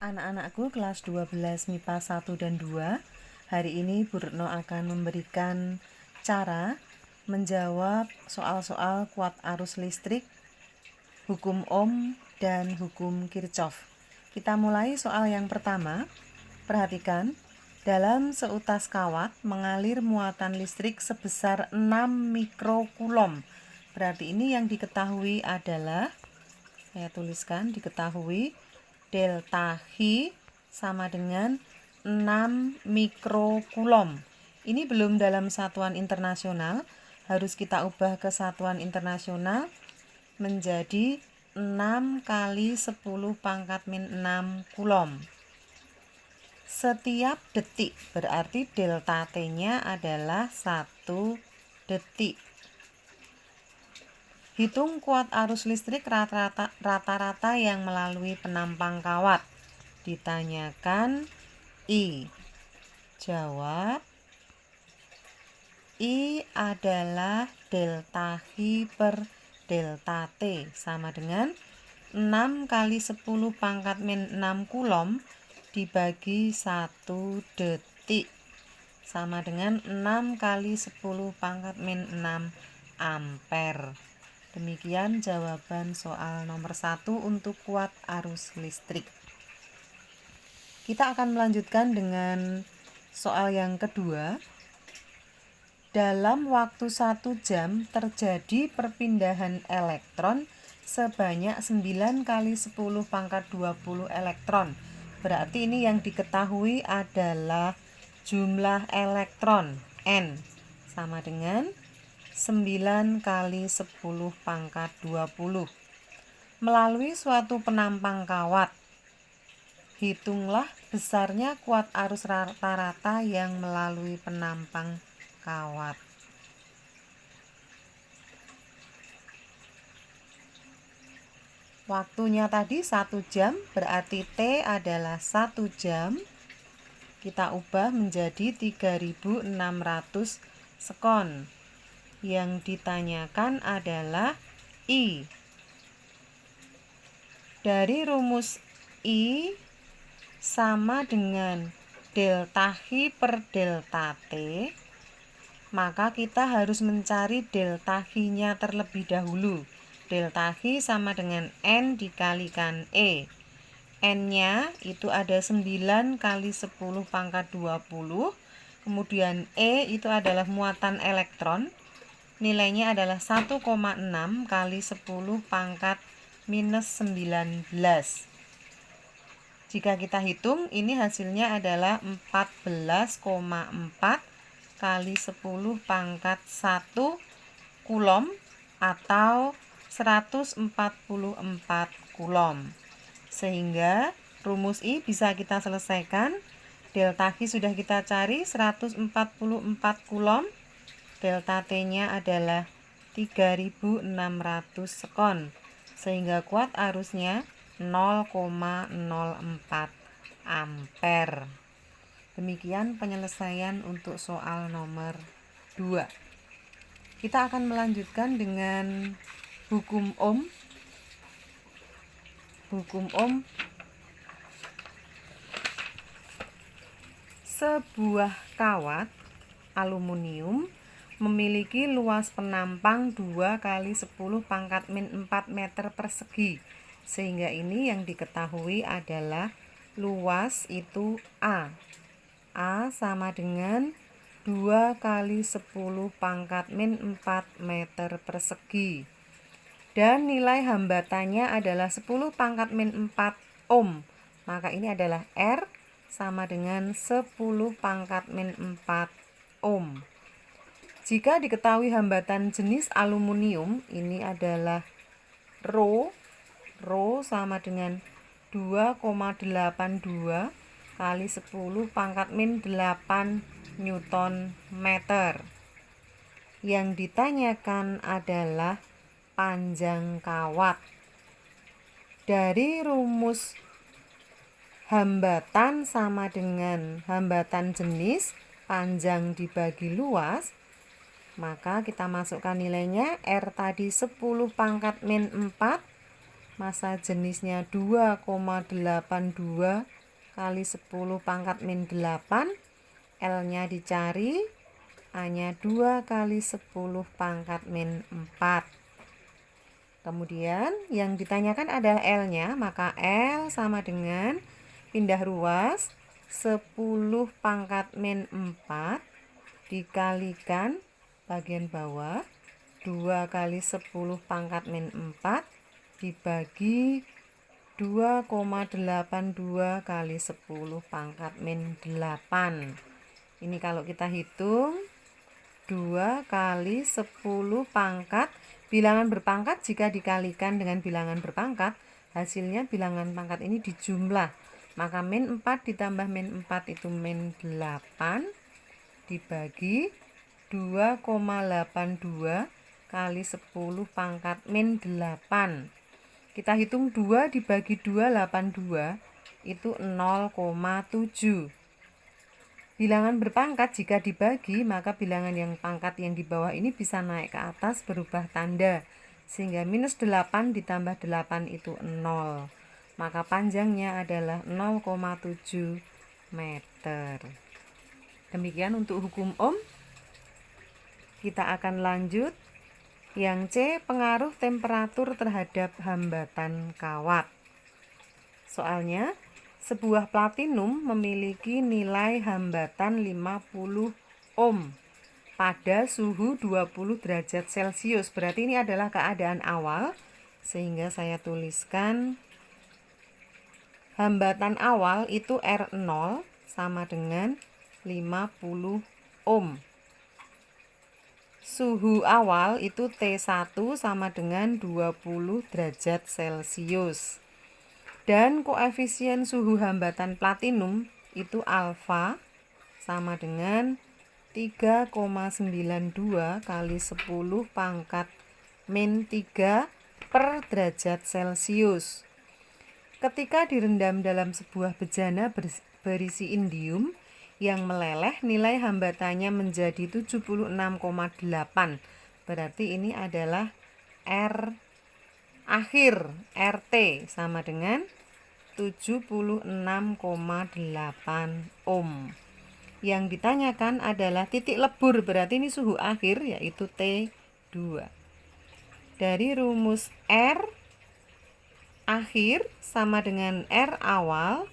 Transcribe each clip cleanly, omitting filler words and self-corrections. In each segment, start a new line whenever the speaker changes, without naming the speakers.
Anak-anakku kelas 12 MIPA 1 dan 2. Hari ini Bu Retno akan memberikan cara menjawab soal-soal kuat arus listrik, hukum Ohm, dan hukum Kirchhoff. Kita mulai soal yang pertama. Perhatikan, dalam seutas kawat mengalir muatan listrik sebesar 6 mikrokulom. Berarti ini yang diketahui adalah, saya tuliskan, diketahui delta H sama dengan 6 mikrokulom. Ini belum dalam satuan internasional, harus kita ubah ke satuan internasional menjadi 6 kali 10 pangkat min 6 kulom. Setiap detik, berarti delta T-nya adalah 1 detik. Hitung kuat arus listrik rata-rata yang melalui penampang kawat. Ditanyakan I. Jawab. I adalah delta H per delta T sama dengan 6 kali 10 pangkat min 6 kulom dibagi 1 detik sama dengan 6 kali 10 pangkat min 6 ampere. Demikian jawaban soal nomor 1 untuk kuat arus listrik. Kita akan melanjutkan dengan soal yang kedua. Dalam waktu 1 jam terjadi perpindahan elektron sebanyak 9 kali 10 pangkat 20 elektron. Berarti ini yang diketahui adalah jumlah elektron N sama dengan 9 kali 10 pangkat 20 melalui suatu penampang kawat. Hitunglah besarnya kuat arus rata-rata yang melalui penampang kawat. Waktunya tadi 1 jam, berarti T adalah 1 jam. Kita ubah menjadi 3600 sekon. Yang ditanyakan adalah I. Dari rumus I sama dengan delta H per delta T, maka kita harus mencari delta H-nya terlebih dahulu. Delta H sama dengan N dikalikan E. N-nya itu ada 9 kali 10 pangkat 20. Kemudian E itu adalah muatan elektron. Nilainya adalah 1,6 kali 10 pangkat minus 19. Jika kita hitung, ini hasilnya adalah 14,4 kali 10 pangkat 1 kulom atau 144 kulom. Sehingga rumus I bisa kita selesaikan. Delta H sudah kita cari 144 kulom. Delta T-nya adalah 3600 sekon, sehingga kuat arusnya 0,04 ampere. Demikian penyelesaian untuk soal nomor 2. Kita akan melanjutkan dengan hukum Ohm. Hukum Ohm. Sebuah kawat aluminium memiliki luas penampang 2 kali 10 pangkat min 4 meter persegi. Sehingga ini yang diketahui adalah luas itu A. A sama dengan 2 kali 10 pangkat min 4 meter persegi. Dan nilai hambatannya adalah 10 pangkat min 4 ohm. Maka ini adalah R sama dengan 10 pangkat min 4 ohm. Jika diketahui hambatan jenis aluminium, ini adalah Rho. Rho sama dengan 2,82 kali 10 pangkat min 8 Newton meter. Yang ditanyakan adalah panjang kawat. Dari rumus hambatan sama dengan hambatan jenis, panjang dibagi luas, maka kita masukkan nilainya. R tadi 10 pangkat min 4 massa jenisnya 2,82 kali 10 pangkat min 8, L-nya dicari, A-nya 2 kali 10 pangkat min 4. Kemudian yang ditanyakan adalah L-nya, maka L sama dengan pindah ruas 10 pangkat min 4 dikalikan bagian bawah 2 kali 10 pangkat min 4 dibagi 2,82 kali 10 pangkat min 8. Ini kalau kita hitung 2 kali 10 pangkat, bilangan berpangkat jika dikalikan dengan bilangan berpangkat, hasilnya bilangan pangkat ini dijumlah. Maka min 4 ditambah min 4 itu min 8 dibagi 2,82 kali 10 pangkat min 8. Kita hitung 2 dibagi 282 itu 0,7. Bilangan berpangkat jika dibagi, maka bilangan yang pangkat yang di bawah ini bisa naik ke atas berubah tanda. Sehingga minus 8 ditambah 8 itu 0. Maka panjangnya adalah 0,7 meter. Demikian untuk hukum Ohm. Kita akan lanjut. Yang C, pengaruh temperatur terhadap hambatan kawat. Soalnya, sebuah platinum memiliki nilai hambatan 50 ohm pada suhu 20 derajat Celcius. Berarti ini adalah keadaan awal, sehingga saya tuliskan hambatan awal itu R0 sama dengan 50 ohm. Suhu awal itu T1 sama dengan 20 derajat Celcius. Dan koefisien suhu hambatan platinum itu alfa sama dengan 3,92 kali 10 pangkat min 3 per derajat Celcius. Ketika direndam dalam sebuah bejana berisi indium yang meleleh, nilai hambatannya menjadi 76,8. Berarti ini adalah R akhir, RT sama dengan 76,8 ohm. Yang ditanyakan adalah titik lebur, berarti ini suhu akhir yaitu T2. Dari rumus R akhir sama dengan R awal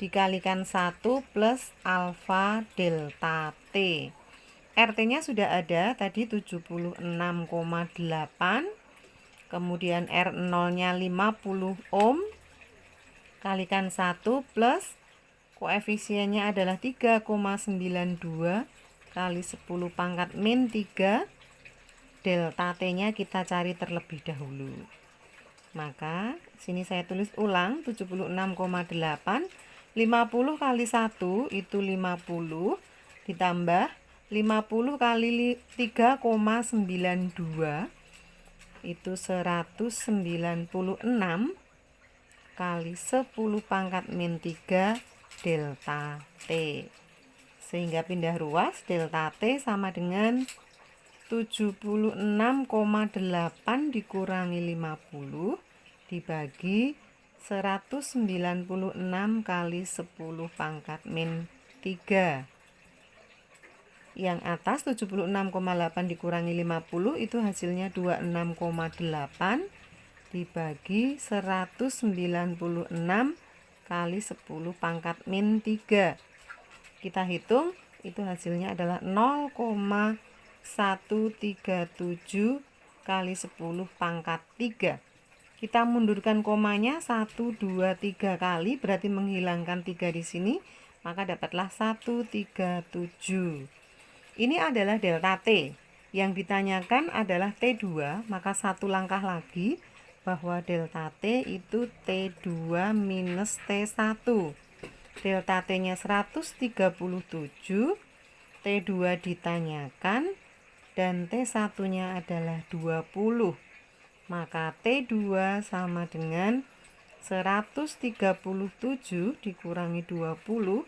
dikalikan 1 plus alfa delta T. RT-nya sudah ada, tadi 76,8. Kemudian R0-nya 50 ohm. Kalikan 1 plus koefisiennya adalah 3,92 kali 10 pangkat min 3. Delta T-nya kita cari terlebih dahulu. Maka sini saya tulis ulang 76,8. 50 kali 1 itu 50 ditambah 50 kali 3,92 itu 196 kali 10 pangkat min 3 delta T. Sehingga pindah ruas, delta T sama dengan 76,8 dikurangi 50 dibagi 196 kali 10 pangkat min 3. Yang atas 76,8 dikurangi 50 itu hasilnya 26,8 dibagi 196 kali 10 pangkat min 3. Kita hitung, itu hasilnya adalah 0,137 kali 10 pangkat 3. Kita mundurkan komanya 1, 2, 3 kali, berarti menghilangkan 3 di sini, maka dapatlah 137. Ini adalah delta T. Yang ditanyakan adalah T2, maka satu langkah lagi bahwa delta T itu T2 minus T1. Delta T-nya 137, T2 ditanyakan, dan T1-nya adalah 20. Maka T2 sama dengan 137 dikurangi 20,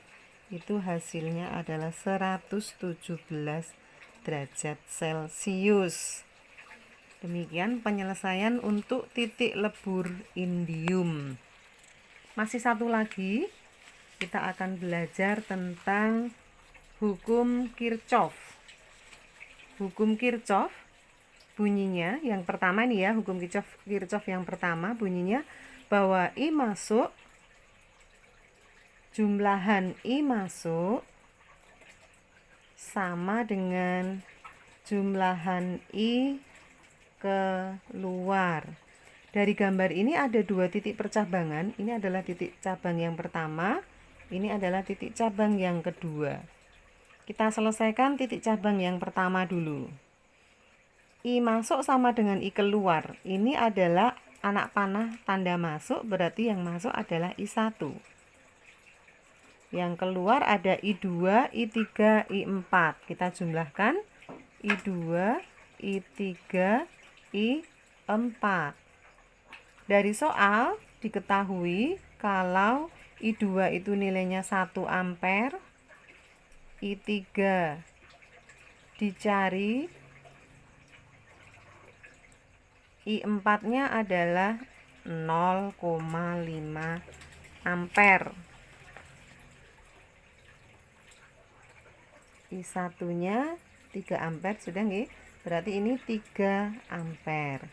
itu hasilnya adalah 117 derajat Celcius. Demikian penyelesaian untuk titik lebur indium. Masih satu lagi, kita akan belajar tentang hukum Kirchhoff. Hukum Kirchhoff bunyinya, yang pertama nih ya, hukum Kirchhoff yang pertama bunyinya bahwa I masuk, jumlahan I masuk sama dengan jumlahan I keluar. Dari gambar ini ada dua titik percabangan. Ini adalah titik cabang yang pertama, ini adalah titik cabang yang kedua. Kita selesaikan titik cabang yang pertama dulu. I masuk sama dengan I keluar. Ini adalah anak panah tanda masuk, berarti yang masuk adalah I1. Yang keluar ada I2, I3, I4. Kita jumlahkan I2, I3, I4. Dari soal diketahui kalau I2 itu nilainya 1 ampere, I3 dicari, I4-nya adalah 0,5 ampere. I1-nya 3 ampere sudah nggih. Berarti ini 3 ampere.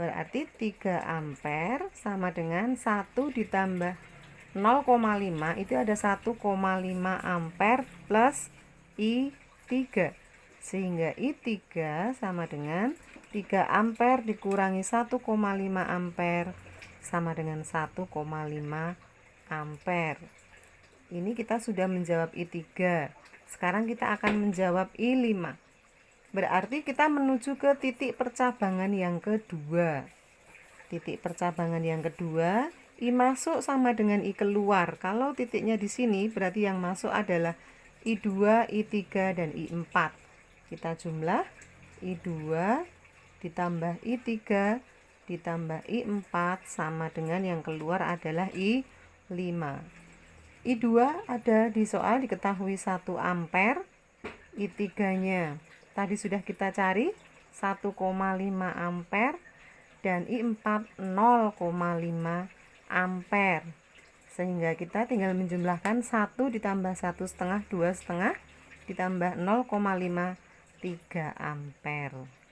Berarti 3 ampere sama dengan 1 ditambah 0,5 itu ada 1,5 ampere plus I3. Sehingga I3 sama dengan 3 ampere dikurangi 1,5 ampere sama dengan 1,5 ampere. Ini kita sudah menjawab I3. Sekarang kita akan menjawab I5. Berarti kita menuju ke titik percabangan yang kedua. Titik percabangan yang kedua, I masuk sama dengan I keluar. Kalau titiknya di sini, berarti yang masuk adalah I2, I3, dan I4. Kita jumlah I2 ditambah I3 ditambah I4 sama dengan yang keluar adalah I5. I2 ada di soal diketahui 1 ampere. I3-nya tadi sudah kita cari 1,5 ampere dan I4 0,5 ampere. Sehingga kita tinggal menjumlahkan 1 ditambah 1,5, 2,5 ditambah 0,5, 3 ampere.